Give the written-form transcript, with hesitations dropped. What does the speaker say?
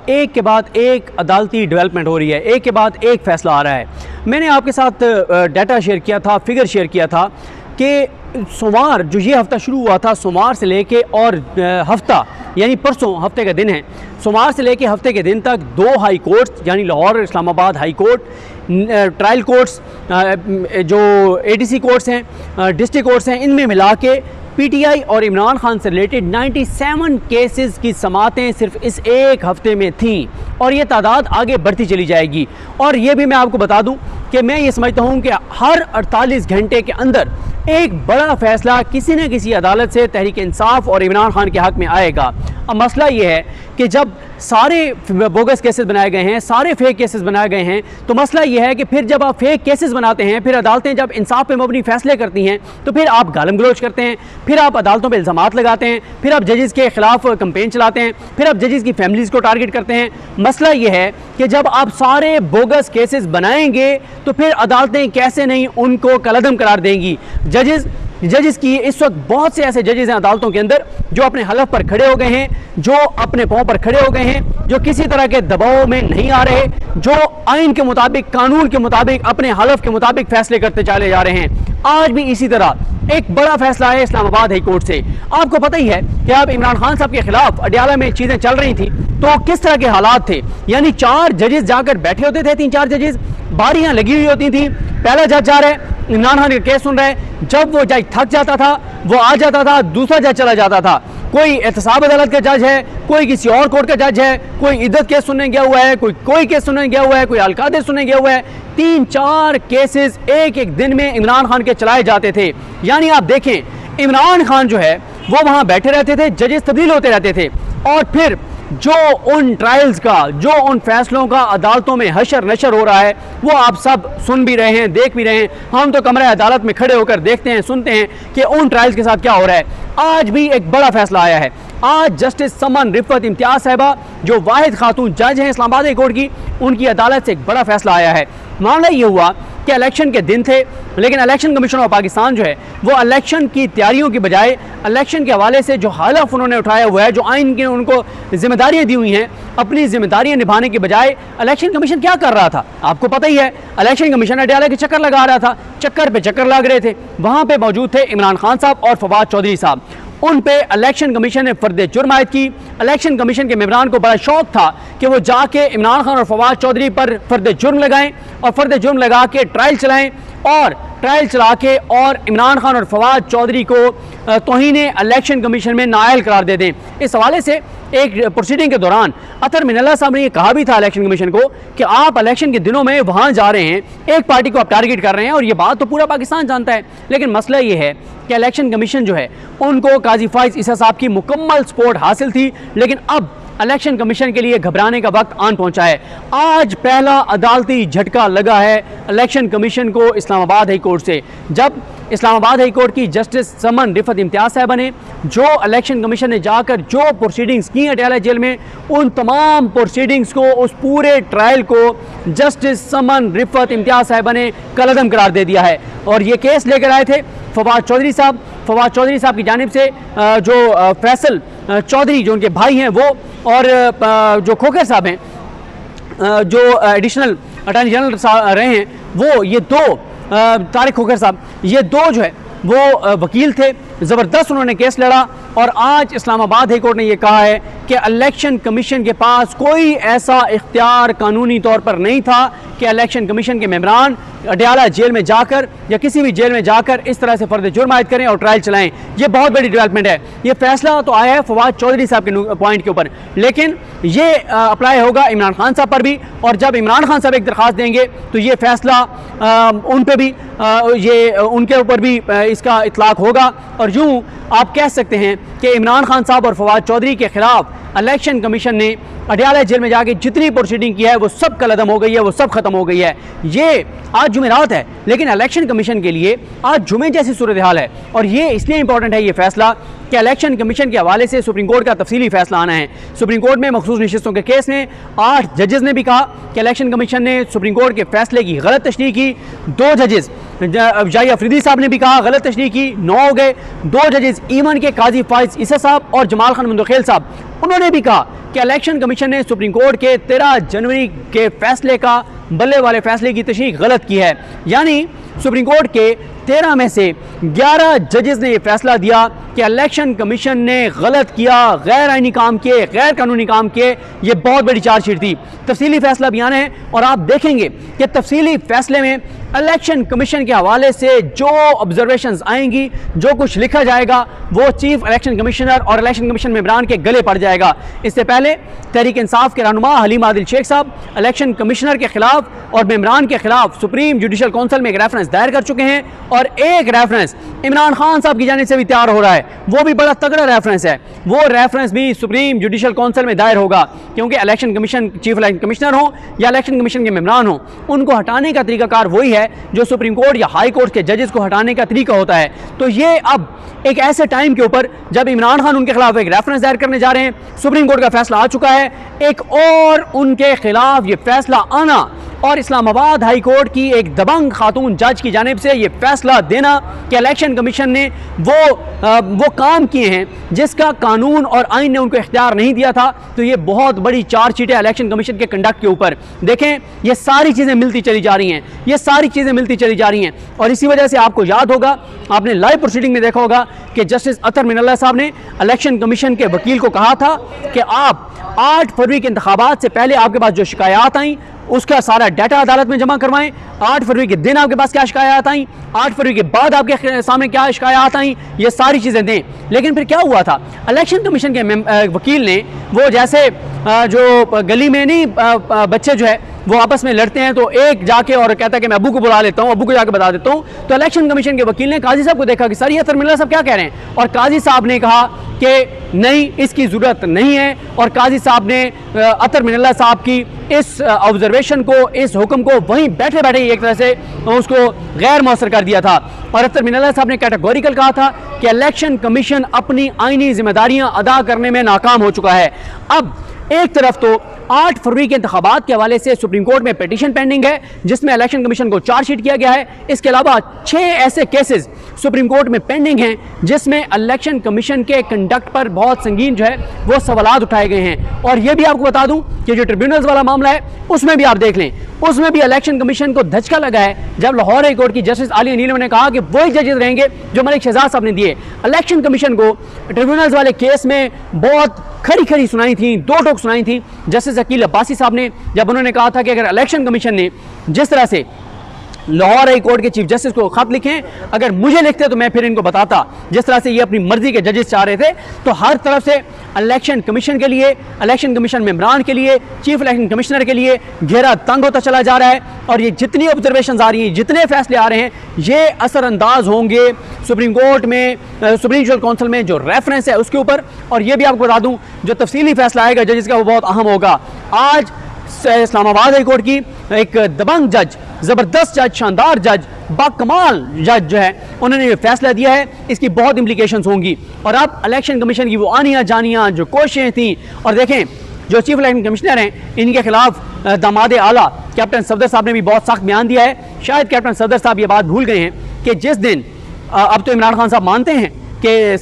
एक के बाद एक अदालती डेवलपमेंट हो रही है, एक के बाद एक फ़ैसला आ रहा है। मैंने आपके साथ डाटा शेयर किया था, फिगर शेयर किया था कि सोमवार जो ये हफ़्ता शुरू हुआ था, सोमवार से लेके और हफ़्ता यानी परसों हफ्ते का दिन है, सोमवार से लेके हफ्ते के दिन तक 2 हाई कोर्ट्स यानी लाहौर और Islamabad high court, trial courts जो ADC कोर्ट्स हैं, डिस्ट्रिक्ट कोर्ट्स हैं, इनमें मिला के PTI और इमरान खान से रिलेटेड 97 केसेस की समातें सिर्फ इस एक हफ़्ते में थीं और ये तादाद आगे बढ़ती चली जाएगी। और ये भी मैं आपको बता दूं कि मैं ये समझता हूं कि हर 48 घंटे के अंदर एक बड़ा फ़ैसला किसी न किसी अदालत से तहरीक इंसाफ और इमरान खान के हक़ में आएगा। अब मसला ये है कि जब सारे बोगस केसेस बनाए गए हैं, सारे फेक केसेस बनाए गए हैं, तो मसला ये है कि फिर जब आप फेक केसेस बनाते हैं, फिर अदालतें जब इंसाफ पे मबनी फ़ैसले करती हैं, तो फिर आप गालम गलोच करते हैं, फिर आप अदालतों पे इल्ज़ामात लगाते हैं, फिर आप जजेस के ख़िलाफ़ कंपेन चलाते हैं, फिर आप जजेस की फैमिलीज़ को टारगेट करते हैं। मसला ये है कि जब आप सारे बोगस केसेस बनाएंगे तो फिर अदालतें कैसे नहीं उनको कलअदम करार देंगी। जजेस की इस वक्त बहुत से ऐसे जजेस हैं अदालतों के अंदर जो अपने हलफ पर खड़े हो गए हैं, जो अपने पांव पर खड़े हो गए हैं, जो किसी तरह के दबाव में नहीं आ रहे, जो आइन के मुताबिक, कानून के मुताबिक, अपने हलफ के मुताबिक फैसले करते चले जा रहे हैं। आज भी इसी तरह एक बड़ा फैसला है इस्लामाबाद हाई कोर्ट से। आपको पता ही है कि अब इमरान खान साहब के खिलाफ अडयाला में चीज़ें चल रही थी तो किस तरह के हालात थे, यानी 4 जजेस जाकर बैठे होते थे, 3-4 जजेस, बारियां लगी हुई होती थी, पहला जज जा रहा है, इमरान खान का केस सुन रहा है, जब वो जज थक जाता था वो आ जाता था, दूसरा जज चला जाता था। कोई एहतसाब अदालत का जज है, कोई किसी और कोर्ट का जज है, कोई इद्दत केस सुनने गया हुआ है, कोई केस सुनने गया हुआ है, कोई अलकादे सुनने गया हुआ है। 3-4 केसेस एक एक दिन में इमरान खान के चलाए जाते थे। यानी आप देखें, इमरान खान जो है वो वहाँ बैठे रहते थे, जजेस तब्दील होते रहते थे और फिर जो उन ट्रायल्स का, जो उन फैसलों का अदालतों में हशर नशर हो रहा है वो आप सब सुन भी रहे हैं, देख भी रहे हैं। हम तो कमरे अदालत में खड़े होकर देखते हैं, सुनते हैं कि उन ट्रायल्स के साथ क्या हो रहा है। आज भी एक बड़ा फैसला आया है। आज जस्टिस समन रिफत इम्तियाज साहिबा जो वाहिद खातून जज हैं इस्लामाबाद हाई कोर्ट की, उनकी अदालत से एक बड़ा फैसला आया है। मामला ये हुआ कि इलेक्शन के दिन थे, लेकिन इलेक्शन कमीशन ऑफ पाकिस्तान जो है वो इलेक्शन की तैयारियों की बजाय इलेक्शन के हवाले से जो हलफ उन्होंने उठाया हुआ है, जो आइन की उनको जिम्मेदारियां दी हुई हैं, अपनी जिम्मेदारियां निभाने के बजाय इलेक्शन कमीशन क्या कर रहा था आपको पता ही है। इलेक्शन कमीशन अडयाला के चक्कर लगा रहा था, चक्कर पे चक्कर लग रहे थे। वहाँ पे मौजूद थे इमरान खान साहब और फवाद चौधरी साहब। उन पे इलेक्शन कमीशन ने फर्द जुर्म आयद की। इलेक्शन कमीशन के मेंबरान को बड़ा शौक था कि वो जाके इमरान खान और फवाद चौधरी पर फर्द जुर्म लगाएं और फर्द जुर्म लगा के ट्रायल चलाएं और ट्रायल चला के और इमरान खान और फवाद चौधरी को तौहीन इलेक्शन कमीशन में नाअहल करार दे दें। इस हवाले से एक प्रोसीडिंग के दौरान अतर मिनल्ला साहब ने यह कहा भी था इलेक्शन कमीशन को कि आप इलेक्शन के दिनों में वहाँ जा रहे हैं, एक पार्टी को आप टारगेट कर रहे हैं और ये बात तो पूरा पाकिस्तान जानता है। लेकिन मसला ये है कि इलेक्शन कमीशन जो है उनको काजी फाइज ईसा साहब की मुकम्मल सपोर्ट हासिल थी, लेकिन अब इलेक्शन कमीशन के लिए घबराने का वक्त आन पहुंचा है। आज पहला अदालती झटका लगा है इलेक्शन कमीशन को इस्लामाबाद हाई कोर्ट से, जब इस्लामाबाद हाई कोर्ट की जस्टिस समन रिफत इम्तियाज साहिबा ने जो इलेक्शन कमीशन ने जाकर जो प्रोसीडिंग्स की अडयाला जेल में, उन तमाम प्रोसीडिंग्स को, उस पूरे ट्रायल को जस्टिस समन रिफत इम्तियाज साहिबा ने कलअदम करार दे दिया है। और ये केस लेकर आए थे फवाद चौधरी साहब की जानिब से जो फैसल चौधरी जो उनके भाई हैं वो, और जो खोखर साहब हैं जो एडिशनल अटॉर्नी जनरल रहे हैं वो, ये दो तारिक खोखर साहब, ये दो जो है वो वकील थे, ज़बरदस्त उन्होंने केस लड़ा। और आज इस्लामाबाद हाई कोर्ट ने यह कहा है कि इलेक्शन कमीशन के पास कोई ऐसा इख्तियार कानूनी तौर पर नहीं था कि इलेक्शन कमीशन के मेंबरान अडयाला जेल में जाकर या किसी भी जेल में जाकर इस तरह से फर्द जुर्म आयद करें और ट्रायल चलाएं। ये बहुत बड़ी डेवलपमेंट है। ये फैसला तो आया है फवाद चौधरी साहब के पॉइंट के ऊपर, लेकिन ये अप्लाई होगा इमरान खान साहब पर भी। और जब इमरान खान साहब एक दरख्वास्त देंगे तो ये फैसला उन पर भी, ये उनके ऊपर भी इसका इतलाक होगा। और यूँ आप कह सकते हैं कि इमरान खान साहब और फवाद चौधरी के खिलाफ इलेक्शन कमीशन ने अडयाला जेल में जाके जितनी प्रोसीडिंग की है वो सब कलअदम हो गई है, वो सब खत्म हो गई है। ये आज जुमेरात है, लेकिन इलेक्शन कमीशन के लिए आज जुमे जैसी सूरत हाल है। और ये इसलिए इंपॉर्टेंट है ये फैसला कि इलेक्शन कमीशन के हवाले से सुप्रीम कोर्ट का तफसीली फैसला आना है। सुप्रीम कोर्ट में मखसूस नशिस्तों के केस में 8 जजेस ने भी कहा कि इलेक्शन कमीशन ने सुप्रीम कोर्ट के फैसले की गलत तशरीह की। 2 जजेस जाही अफरीदी साहब ने भी कहा गलत तशरीह की, 9 हो गए। 2 जजेस ईवन के काजी फाइज फवाइज ईसा साहब और जमाल खान मुंदखेल साहब, उन्होंने भी कहा कि इलेक्शन कमीशन ने सुप्रीम कोर्ट के 13 जनवरी के फैसले का, बल्ले वाले फैसले की तशरीह गलत की है। यानी सुप्रीम कोर्ट के 13 में से 11 जजेस ने यह फैसला दिया कि इलेक्शन कमीशन ने गलत किया, गैर आईनी काम किए, गैर कानूनी काम किए। ये बहुत बड़ी चार्जशीट थी। तफसीली फैसला बयान है और आप देखेंगे कि तफसीली फैसले में इलेक्शन कमीशन के हवाले से जो ऑब्जर्वेशंस आएंगी, जो कुछ लिखा जाएगा, वो चीफ इलेक्शन कमिश्नर और इलेक्शन कमीशन मेंबरान के गले पड़ जाएगा। इससे पहले तहरीक इंसाफ के रहनुमा हलीम आदिल शेख साहब इलेक्शन कमिश्नर के खिलाफ और मेंबरान के खिलाफ सुप्रीम जुडिशल काउंसिल में एक रेफरेंस दायर कर चुके हैं और एक रेफरेंस इमरान खान साहब की जानिब से भी तैयार हो रहा है। वो भी बड़ा तगड़ा रेफरेंस है। वो रेफरेंस भी सुप्रीम जुडिशल काउंसिल में दायर होगा, क्योंकि election commission, chief election commissioner हो या इलेक्शन कमीशन के मेंबरान हो, उनको हटाने का तरीकाकार वही है जो सुप्रीम कोर्ट या हाई कोर्ट के जजेस को हटाने का तरीका होता है। तो ये अब एक ऐसे टाइम के ऊपर जब इमरान खान उनके खिलाफ एक रेफरेंस दायर करने जा रहे हैं, सुप्रीम कोर्ट का फैसला आ चुका है, एक और उनके खिलाफ ये फैसला आना और इस्लामाबाद हाई कोर्ट की एक दबंग खातून जज की जानिब से ये फैसला देना कि इलेक्शन कमीशन ने वो काम किए हैं जिसका कानून और आइन ने उनको इख्तियार नहीं दिया था। तो ये बहुत बड़ी चार्जशीट है इलेक्शन कमीशन के कंडक्ट के ऊपर। देखें, ये सारी चीज़ें मिलती चली जा रही हैं, ये सारी चीज़ें मिलती चली जा रही हैं। और इसी वजह से आपको याद होगा, आपने लाइव प्रोसीडिंग में देखा होगा कि जस्टिस अतर मिनल्ला साहब ने इलेक्शन कमीशन के वकील को कहा था कि आप 8 फरवरी के इंतखाबात से पहले आपके पास जो शिकायत आई उसका सारा डाटा अदालत में जमा करवाएं। 8 फरवरी के दिन आपके पास क्या शिकायत आई, 8 फरवरी के बाद आपके सामने क्या शिकायत आई, ये सारी चीज़ें दें। लेकिन फिर क्या हुआ था, इलेक्शन कमीशन के वकील ने वो जैसे जो गली में नहीं बच्चे जो है वो आपस में लड़ते हैं, तो एक जाके और कहता है कि मैं अबू को बुला लेता हूँ, अबू को जाके बता देता हूँ। तो इलेक्शन कमीशन के वकील ने काजी साहब को देखा कि सर ये अतर मिनल्ला साहब क्या कह रहे हैं, और काजी साहब ने कहा कि नहीं, इसकी ज़रूरत नहीं है। और काजी साहब ने अतर मिनल्ला साहब की इस ऑब्जर्वेशन को, इस हुक्म को वहीं बैठे बैठे एक तरह से उसको गैर मौसर कर दिया था। और अतर मिनल्ला साहब ने कैटेगोरिकल कहा था कि इलेक्शन कमीशन अपनी आईनी जिम्मेदारियां अदा करने में नाकाम हो चुका है। अब एक तरफ तो 8 फरवरी के इंतखाबात के हवाले से सुप्रीम कोर्ट में पिटीशन पेंडिंग है जिसमें इलेक्शन कमीशन को चार्जशीट किया गया है। इसके अलावा 6 ऐसे केसेस सुप्रीम कोर्ट में पेंडिंग हैं जिसमें इलेक्शन कमीशन के कंडक्ट पर बहुत संगीन जो है वो सवालात उठाए गए हैं। और ये भी आपको बता दूं कि जो ट्रिब्यूनल्स वाला मामला है उसमें भी आप देख लें, उसमें भी इलेक्शन कमीशन को धचका लगा है जब लाहौर हाई कोर्ट की जस्टिस आलिया नीलम ने कहा कि वही जजेस रहेंगे जो मलिक शहजाद साहब ने दिए। इलेक्शन कमीशन को ट्रिब्यूनल्स वाले केस में बहुत खरी खरी सुनाई थी, 2 टोक सुनाई थी जस्टिस अकील अब्बासी साहब ने, जब उन्होंने कहा था कि अगर इलेक्शन कमीशन ने जिस तरह से लाहौर हाई कोर्ट के चीफ जस्टिस को खत लिखे, अगर मुझे लिखते तो मैं फिर इनको बताता, जिस तरह से ये अपनी मर्जी के जजेस चाह रहे थे। तो हर तरफ से इलेक्शन कमीशन के लिए, इलेक्शन कमीशन मेंबरान के लिए, चीफ इलेक्शन कमिश्नर के लिए घेरा तंग होता चला जा रहा है। और ये जितनी ऑब्जर्वेशन आ रही हैं, जितने फैसले आ रहे हैं, ये असरअंदाज होंगे सुप्रीम कोर्ट में, सुप्रीम जुडिशल काउंसिल में जो रेफरेंस है उसके ऊपर। और ये भी आपको बता दूं, जो तफसीली फैसला आएगा जजेस का वो बहुत अहम होगा। आज इस्लामाबाद हाई कोर्ट की एक दबंग जज, ज़बरदस्त जज, शानदार जज, बाकमाल जज जो है, उन्होंने ये फैसला दिया है, इसकी बहुत इम्प्लीकेशंस होंगी। और अब इलेक्शन कमीशन की वो आनियाँ जानियाँ जो कोशिशें थी, और देखें जो चीफ इलेक्शन कमिश्नर हैं इनके खिलाफ दामाद आला कैप्टन सफदर साहब ने भी बहुत सख्त बयान दिया है। शायद कैप्टन सफदर साहब ये बात भूल गए हैं कि जिस दिन, अब तो इमरान खान साहब मानते हैं कि